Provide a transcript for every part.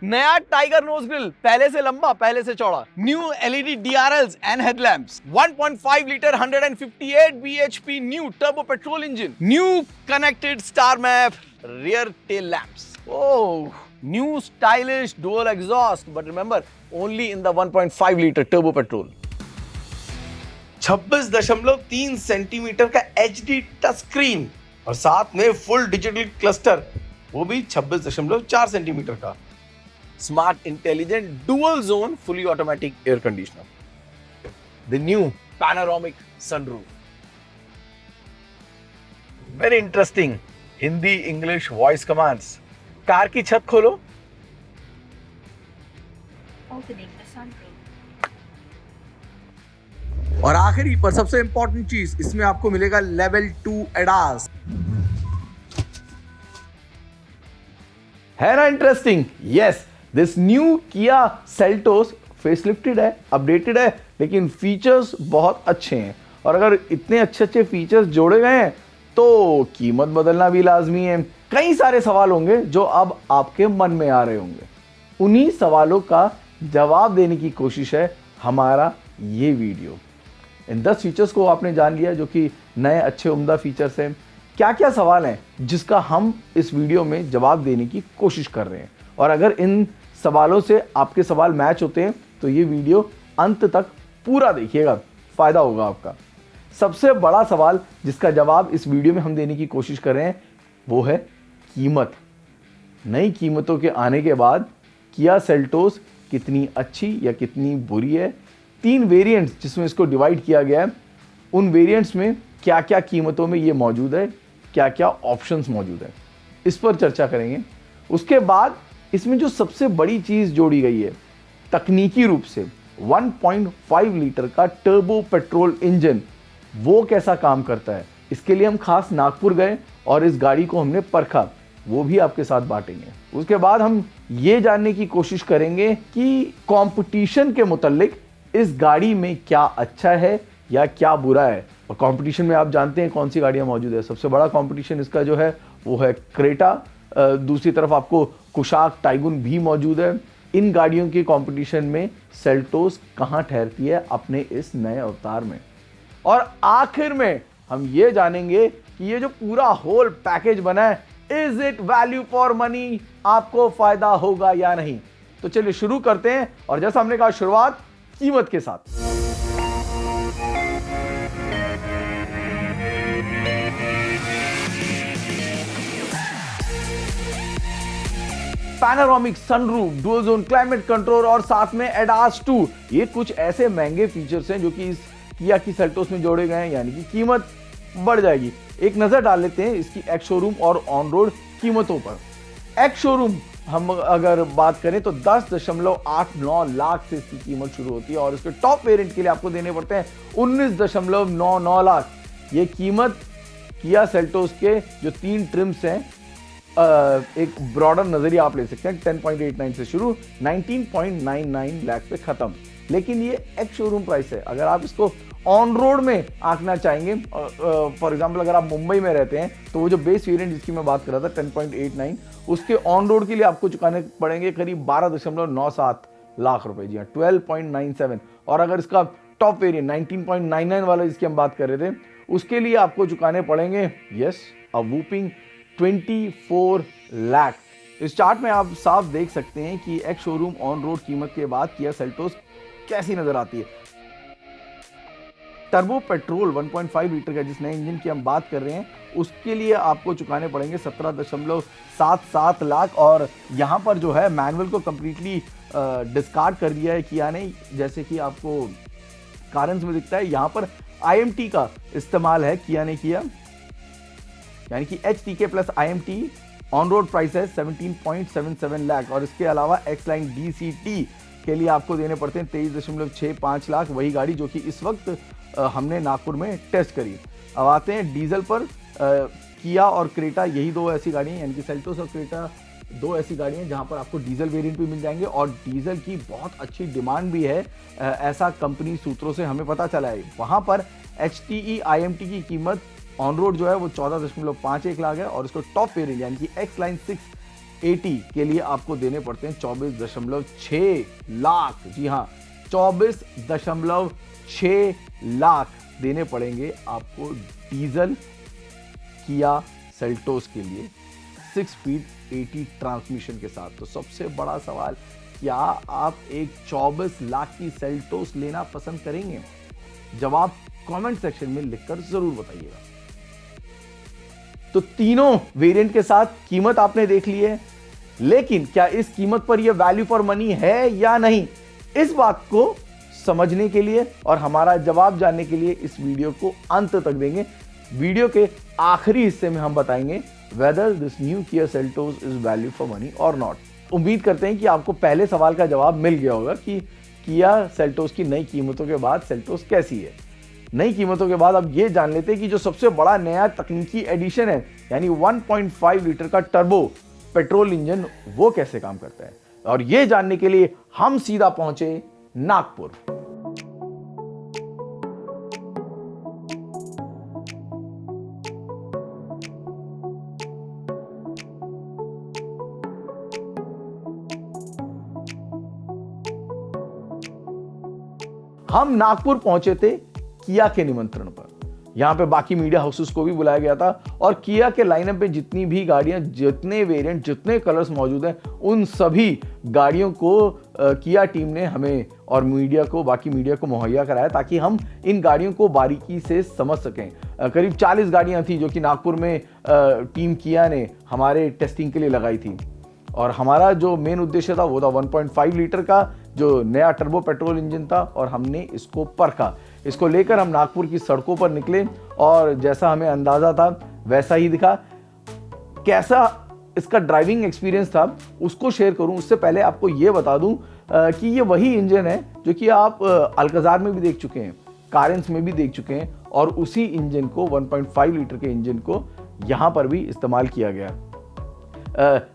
नया tiger knows grill, पहले से लंबा, पहले से चौड़ा। New LED DRLs and headlamps, 1.5 litre 158 bhp new turbo petrol engine, new connected star map rear tail lamps. Oh, new stylish dual exhaust, but remember only in the 1.5 litre turbo petrol. 26.3 centimetre का HD touch screen और साथ में full digital cluster, वो भी 26.4 centimetre का। Smart intelligent dual zone fully automatic air conditioner, the new panoramic sunroof. Very interesting Hindi English voice commands. Car की छत खोलो, Opening the sunroof. और आखिरी पर सबसे इंपॉर्टेंट चीज, इसमें आपको मिलेगा लेवल 2 ADAS। है ना interesting? Yes, this new Kia Seltos facelifted है, अपडेटेड है, लेकिन फीचर्स बहुत अच्छे हैं। और अगर इतने अच्छे अच्छे फीचर्स जोड़े गए हैं तो कीमत बदलना भी लाजमी है। कई सारे सवाल होंगे जो अब आपके मन में आ रहे होंगे, उन्हीं सवालों का जवाब देने की कोशिश है हमारा ये वीडियो। इन 10 फीचर्स को आपने जान लिया जो कि नए अच्छे उम्दा फीचर्स हैं। क्या क्या सवाल हैं जिसका हम इस वीडियो में जवाब देने की कोशिश कर रहे हैं, और अगर इन सवालों से आपके सवाल मैच होते हैं तो ये वीडियो अंत तक पूरा देखिएगा, फायदा होगा आपका। सबसे बड़ा सवाल जिसका जवाब इस वीडियो में हम देने की कोशिश कर रहे हैं वो है कीमत। नई कीमतों के आने के बाद किया सेल्टोस कितनी अच्छी या कितनी बुरी है। 3 वेरिएंट्स जिसमें इसको डिवाइड किया गया है, उन वेरिएंट्स में क्या क्या कीमतों में ये मौजूद है, क्या क्या ऑप्शंस मौजूद है, इस पर चर्चा करेंगे। उसके बाद इसमें जो सबसे बड़ी चीज़ जोड़ी गई है तकनीकी रूप से, 1.5 लीटर का टर्बो पेट्रोल इंजन, वो कैसा काम करता है। इसके लिए हम खास नागपुर गए और इस गाड़ी को हमने परखा, वो भी आपके साथ बांटेंगे। उसके बाद हम ये जानने की कोशिश करेंगे कि कंपटीशन के मुतालिक इस गाड़ी में क्या अच्छा है या क्या बुरा है। और कंपटीशन में आप जानते हैं कौन सी गाड़ियां मौजूद है। सबसे बड़ा कंपटीशन इसका जो है वो है क्रेटा, दूसरी तरफ आपको कुशाक टाइगुन भी मौजूद है। इन गाड़ियों के कंपटीशन में सेल्टोस कहां ठहरती है अपने इस नए अवतार में। और आखिर में हम ये जानेंगे कि ये जो पूरा होल पैकेज बना है, is it value for money, आपको फायदा होगा या नहीं। तो चलिए शुरू करते हैं, और जैसा हमने कहा शुरुआत कीमत के साथ। Panoramic sunroof, dual zone climate control और साथ में ADAS 2, ये कुछ ऐसे महंगे फीचर्स हैं जो कि इस किया की सेल्टोस में जोड़े गए हैं, यानी कि कीमत बढ़ जाएगी। एक नजर डाल लेते हैं इसकी एक्स शोरूम और ऑन रोड कीमतों पर। एक्स शोरूम हम अगर बात करें तो 10.89 लाख से इसकी कीमत शुरू होती है, और इसके टॉप वेरिएंट के लिए आपको देने पड़ते हैं 19.99 लाख। ये कीमत किया सेल्टोस के जो 3 ट्रिम्स हैं, एक ब्रॉडर नजरिया आप ले सकते हैं, 10.89 से शुरू, 19.99 लाख पे खत्म। लेकिन ये एक्स शोरूम प्राइस है। अगर आप इसको ऑन रोड में आंकना चाहेंगे, फॉर एग्जांपल अगर आप मुंबई में रहते हैं तो वो जो बेस वेरिएंट जिसकी मैं बात कर रहा था 10.89, उसके ऑन रोड के लिए आपको चुकाने पड़ेंगे करीब 12.97 लाख रुपए, जी हाँ, 12.97। और अगर इसका टॉप वेरिएंट 19.99 वाला जिसकी हम बात कर रहे थे, उसके लिए आपको चुकाने पड़ेंगे यस अ वूपिंग 24 लाख। इस चार्ट में आप साफ देख सकते हैं कि एक्स शोरूम ऑन रोड कीमत के बाद किया सेल्टोस कैसी नजर आती है। टर्बो पेट्रोल 1.5 लीटर का जिस नए इंजन की हम बात कर रहे हैं, उसके लिए आपको चुकाने पड़ेंगे 17.77 लाख। और यहाँ पर जो है मैनुअल को कंप्लीटली डिस्कार्ड कर दिया है किया ने, जैसे कि आपको कारेंस में दिखता है। यहाँ पर IMT का इस्तेमाल है किया ने किया, यानी कि HTK plus IMT। On road price है 17.77 लाख, और इसके अलावा एक्स लाइन DCT के लिए आपको देने पड़ते हैं 23.65 लाख, वही गाड़ी जो कि इस वक्त हमने नागपुर में टेस्ट करी। अब आते हैं डीजल पर। किया और क्रेटा, यही 2 ऐसी गाड़ियाँ, यानी कि सेल्टोस और क्रेटा 2 ऐसी गाड़ियाँ जहाँ पर आपको डीजल वेरिएंट भी मिल जाएंगे, और डीजल की बहुत अच्छी डिमांड भी है, ऐसा कंपनी सूत्रों से हमें पता चला है। वहाँ पर HTE IMT की कीमत ऑन रोड जो है वो 14.51 लाख है, और इसको टॉप वेरिएंट यानी कि एक्स लाइन 6 80 के लिए आपको देने पड़ते हैं 24.6 लाख। जी हाँ, 24.6 लाख देने पड़ेंगे आपको डीजल किया सेल्टोस के लिए 6 स्पीड 80 ट्रांसमिशन के साथ। तो सबसे बड़ा सवाल, क्या आप एक 24 लाख की सेल्टोस लेना पसंद करेंगे? जवाब कमेंट सेक्शन में लिखकर जरूर बताइएगा। तो तीनों वेरिएंट के साथ कीमत आपने देख ली है, लेकिन क्या इस कीमत पर यह वैल्यू फॉर मनी है या नहीं, इस बात को समझने के लिए और हमारा जवाब जानने के लिए इस वीडियो को अंत तक देंगे। वीडियो के आखिरी हिस्से में हम बताएंगे वेदर दिस न्यू किया Seltos is value for money और नॉट। उम्मीद करते हैं कि आपको पहले सवाल का जवाब मिल गया होगा कि किया सेल्टोस की नई कीमतों के बाद सेल्टोस कैसी है। नई कीमतों के बाद अब ये जान लेते हैं कि जो सबसे बड़ा नया तकनीकी एडिशन है, यानी 1.5 लीटर का टर्बो पेट्रोल इंजन, वो कैसे काम करता है। और ये जानने के लिए हम सीधा पहुंचे नागपुर। हम नागपुर पहुंचे थे किया के निमंत्रण पर। यहां पे बाकी मीडिया हाउसेस को भी बुलाया गया था और किया के लाइनअप में जितनी भी गाड़ियां, जितने वेरिएंट, जितने कलर्स मौजूद हैं, उन सभी गाड़ियों को किया टीम ने हमें और मीडिया को, बाकी मीडिया को मुहैया कराया ताकि हम इन गाड़ियों को बारीकी से समझ सकें। करीब 40 गाड़ियां थी जो कि नागपुर में टीम किया ने हमारे टेस्टिंग के लिए लगाई थी। और हमारा जो मेन उद्देश्य था वो था 1.5 लीटर का जो नया टर्बो पेट्रोल इंजन था, और हमने इसको परखा। इसको लेकर हम नागपुर की सड़कों पर निकले और जैसा हमें अंदाजा था वैसा ही दिखा। कैसा इसका ड्राइविंग एक्सपीरियंस था उसको शेयर करूं उससे पहले आपको ये बता दूं कि ये वही इंजन है जो कि आप अल्काज़ार में भी देख चुके हैं, कारेंस में भी देख चुके हैं, और उसी इंजन को 1.5 लीटर के इंजन को यहाँ पर भी इस्तेमाल किया गया।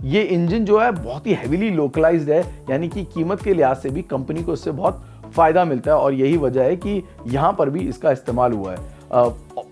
ये इंजन जो है बहुत ही हेवीली लोकलाइज्ड है, यानी कि कीमत के लिहाज से भी कंपनी को इससे बहुत फायदा मिलता है, और यही वजह है कि यहाँ पर भी इसका इस्तेमाल हुआ है।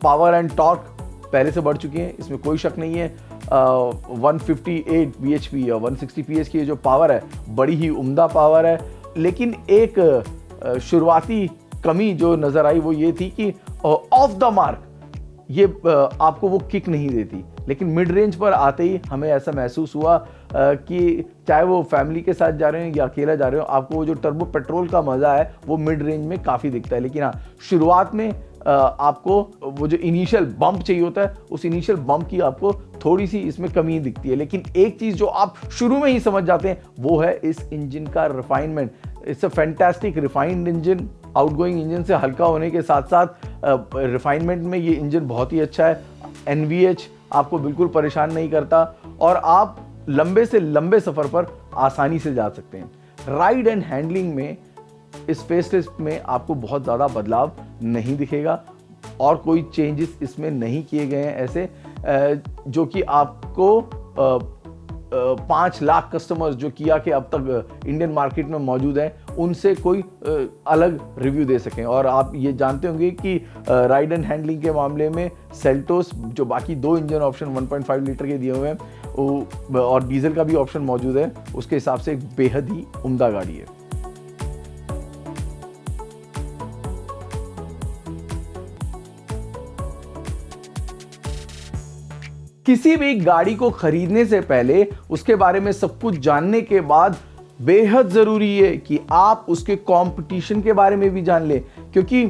पावर एंड टॉर्क पहले से बढ़ चुकी है, इसमें कोई शक नहीं है। 158 bhp या 160 PS की जो पावर है, बड़ी ही उम्दा पावर है। लेकिन एक शुरुआती कमी जो नज़र आई वो ये थी कि ऑफ द मार्क ये आपको वो किक नहीं देती। लेकिन मिड रेंज पर आते ही हमें ऐसा महसूस हुआ कि चाहे वो फैमिली के साथ जा रहे हो या अकेला जा रहे हो, आपको वो जो टर्बो पेट्रोल का मज़ा है वो मिड रेंज में काफ़ी दिखता है। लेकिन हाँ, शुरुआत में आपको वो जो इनिशियल बम्प चाहिए होता है, उस इनिशियल बम्प की आपको थोड़ी सी इसमें कमी दिखती है। लेकिन एक चीज़ जो आप शुरू में ही समझ जाते हैं वो है इस इंजन का refinement. It's a fantastic refined engine. Outgoing engine से हल्का होने के साथ साथ रिफाइनमेंट में ये इंजन बहुत ही अच्छा है। NVH आपको बिल्कुल परेशान नहीं करता और आप लंबे से लंबे सफ़र पर आसानी से जा सकते हैं। राइड एंड हैंडलिंग में इस फेसलिफ्ट में आपको बहुत ज़्यादा बदलाव नहीं दिखेगा और कोई चेंजेस इसमें नहीं किए गए हैं ऐसे जो कि आपको 5 लाख कस्टमर्स जो किया के अब तक इंडियन मार्केट में मौजूद हैं उनसे कोई अलग रिव्यू दे सकें। और आप ये जानते होंगे कि राइड एंड हैंडलिंग के मामले में सेल्टोस जो बाकी 2 इंजन ऑप्शन 1.5 लीटर के दिए हुए हैं और डीजल का भी ऑप्शन मौजूद है, उसके हिसाब से एक बेहद ही उम्दा गाड़ी है। किसी भी गाड़ी को खरीदने से पहले उसके बारे में सब कुछ जानने के बाद बेहद जरूरी है कि आप उसके कंपटीशन के बारे में भी जान लें, क्योंकि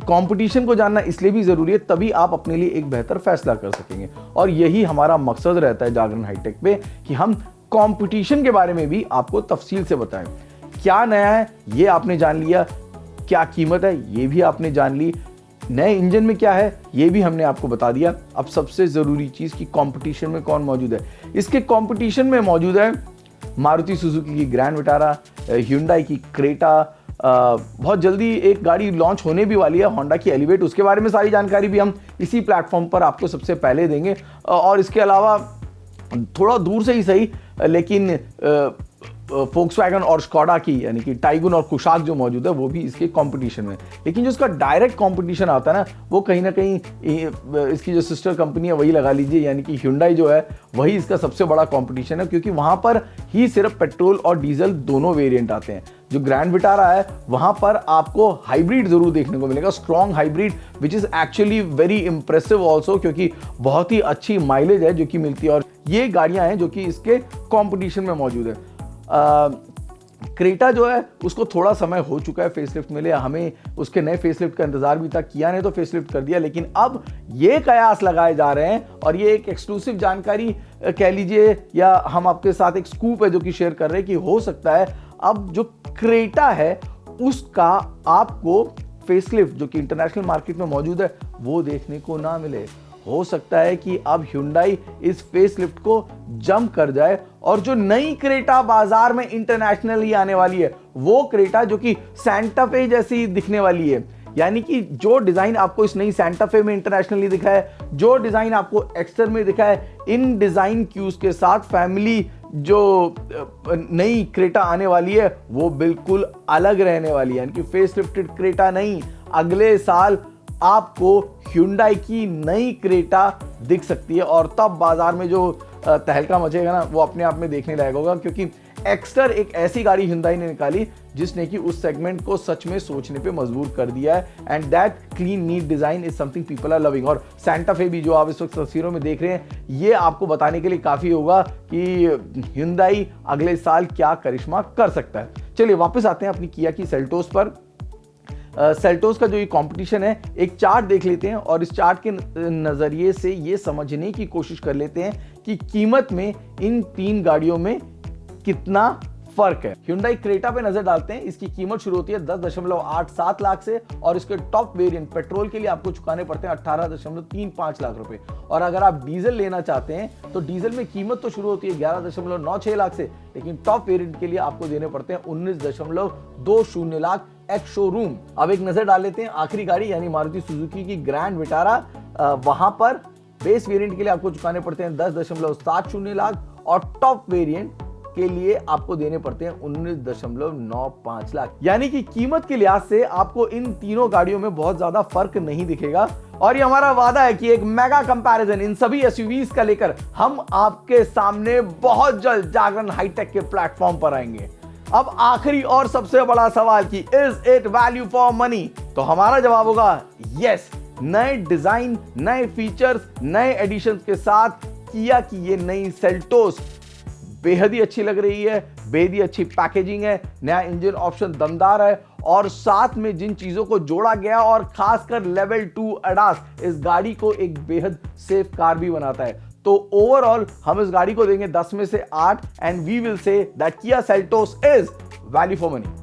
कंपटीशन को जानना इसलिए भी जरूरी है, तभी आप अपने लिए एक बेहतर फैसला कर सकेंगे। और यही हमारा मकसद रहता है जागरण हाईटेक पे कि हम कंपटीशन के बारे में भी आपको तफसील से बताएं। क्या नया है ये आपने जान लिया, क्या कीमत है ये भी आपने जान ली, नए इंजन में क्या है ये भी हमने आपको बता दिया। अब सबसे ज़रूरी चीज़ कि कंपटीशन में कौन मौजूद है। इसके कंपटीशन में मौजूद है मारुति सुजुकी की ग्रैंड विटारा, ह्युंडई की क्रेटा, बहुत जल्दी एक गाड़ी लॉन्च होने भी वाली है होंडा की एलिवेट, उसके बारे में सारी जानकारी भी हम इसी प्लेटफॉर्म पर आपको सबसे पहले देंगे। और इसके अलावा थोड़ा दूर से ही सही लेकिन फोक्सवैगन और स्कोडा की यानी कि टाइगुन और कुशाक जो मौजूद है वो भी इसके कंपटीशन में। लेकिन जो इसका डायरेक्ट कंपटीशन आता है ना वो कहीं ना कहीं इसकी जो सिस्टर कंपनी है वही लगा लीजिए, यानी कि Hyundai जो है वही इसका सबसे बड़ा कंपटीशन है, क्योंकि वहां पर ही सिर्फ पेट्रोल और डीजल दोनों वेरिएंट आते हैं। जो ग्रैंड विटारा है वहां पर आपको हाइब्रिड जरूर देखने को मिलेगा, strong hybrid which is actually very impressive also, क्योंकि बहुत ही अच्छी माइलेज है जो कि मिलती है। और ये गाड़ियां हैं जो कि इसके कंपटीशन में मौजूद है। क्रेटा जो है उसको थोड़ा समय हो चुका है फेसलिफ्ट मिले, हमें उसके नए फेसलिफ्ट का इंतजार भी था, किया ने तो फेसलिफ्ट कर दिया, लेकिन अब ये कयास लगाए जा रहे हैं और ये एक एक्सक्लूसिव जानकारी कह लीजिए या हम आपके साथ एक स्कूप है जो कि शेयर कर रहे हैं कि हो सकता है अब जो क्रेटा है उसका आपको फेसलिफ्ट जो कि इंटरनेशनल मार्केट में मौजूद है वो देखने को ना मिले। हो सकता है कि अब Hyundai इस फेसलिफ्ट को जंप कर जाए और जो नई क्रेटा बाजार में इंटरनेशनली आने वाली है वो क्रेटा जो कि सैंटा फे जैसी दिखने वाली है, यानी कि जो डिजाइन आपको इस नई सैंटा फे में इंटरनेशनली दिखा है, जो डिजाइन आपको एक्सटर में दिखा है, इन डिजाइन क्यूज के साथ फैमिली जो नई क्रेटा आने वाली है वो बिल्कुल अलग रहने वाली है। यानी कि फेसलिफ्टेड क्रेटा नहीं, अगले साल आपको Hyundai की नई क्रेटा दिख सकती है और तब बाजार में जो तहलका मचेगा ना वो अपने आप में देखने लायक होगा, क्योंकि एक्स्टर एक ऐसी गाड़ी Hyundai ने निकाली जिसने कि उस सेगमेंट को सच में सोचने पे मजबूर कर दिया है। And that clean neat design is something people are loving. और सैंटा फे भी जो आप इस वक्त तस्वीरों में देख रहे हैं ये आपको बताने के लिए काफी होगा कि Hyundai अगले साल क्या करिश्मा कर सकता है। चलिए वापस आते हैं अपनी किया की सेल्टोस पर। सेल्टोस का जो ये कंपटीशन है एक चार्ट देख लेते हैं और इस चार्ट के नजरिए से ये समझने की कोशिश कर लेते हैं कि कीमत में इन तीन गाड़ियों में कितना फर्क है। Hyundai क्रेटा पे नजर डालते हैं। इसकी कीमत शुरू होती है 10.87 लाख से और इसके टॉप वेरिएंट पेट्रोल के लिए आपको चुकाने पड़ते हैं 18.35 लाख रुपए। और अगर आप डीजल लेना चाहते हैं तो डीजल में कीमत तो शुरू होती है 11.96 लाख से, लेकिन टॉप वेरिएंट के लिए आपको देने पड़ते हैं 19.20 लाख एक्स शोरूम। अब एक नजर डाल लेते हैं आखिरी गाड़ी यानी मारुति सुजुकी की ग्रैंड विटारा। वहां पर बेस वेरिएंट के लिए आपको चुकाने पड़ते हैं 10.70 लाख और टॉप वेरिएंट के लिए आपको देने पड़ते हैं 19.95 लाख। यानी कि कीमत के लिहाज से आपको इन तीनों गाड़ियों में बहुत ज्यादा फर्क नहीं दिखेगा। और ये हमारा वादा है कि एक मेगा कंपैरिजन इन सभी एसयूवीज का लेकर हम आपके सामने बहुत जल्द जागरण हाईटेक के प्लेटफॉर्म पर आएंगे। अब आखिरी और सबसे बड़ा सवाल कि is it value for money, तो हमारा जवाब होगा यस। नए डिजाइन, नए फीचर्स, नए एडिशंस के साथ किया की ये नई सेल्टोस बेहद ही अच्छी लग रही है, बेहद ही अच्छी पैकेजिंग है, नया इंजन ऑप्शन दमदार है और साथ में जिन चीजों को जोड़ा गया और खासकर लेवल 2 ADAS इस गाड़ी को एक बेहद सेफ कार भी बनाता है। तो ओवरऑल हम इस गाड़ी को देंगे 10 में से 8 and we will say that Kia Seltos is value for money.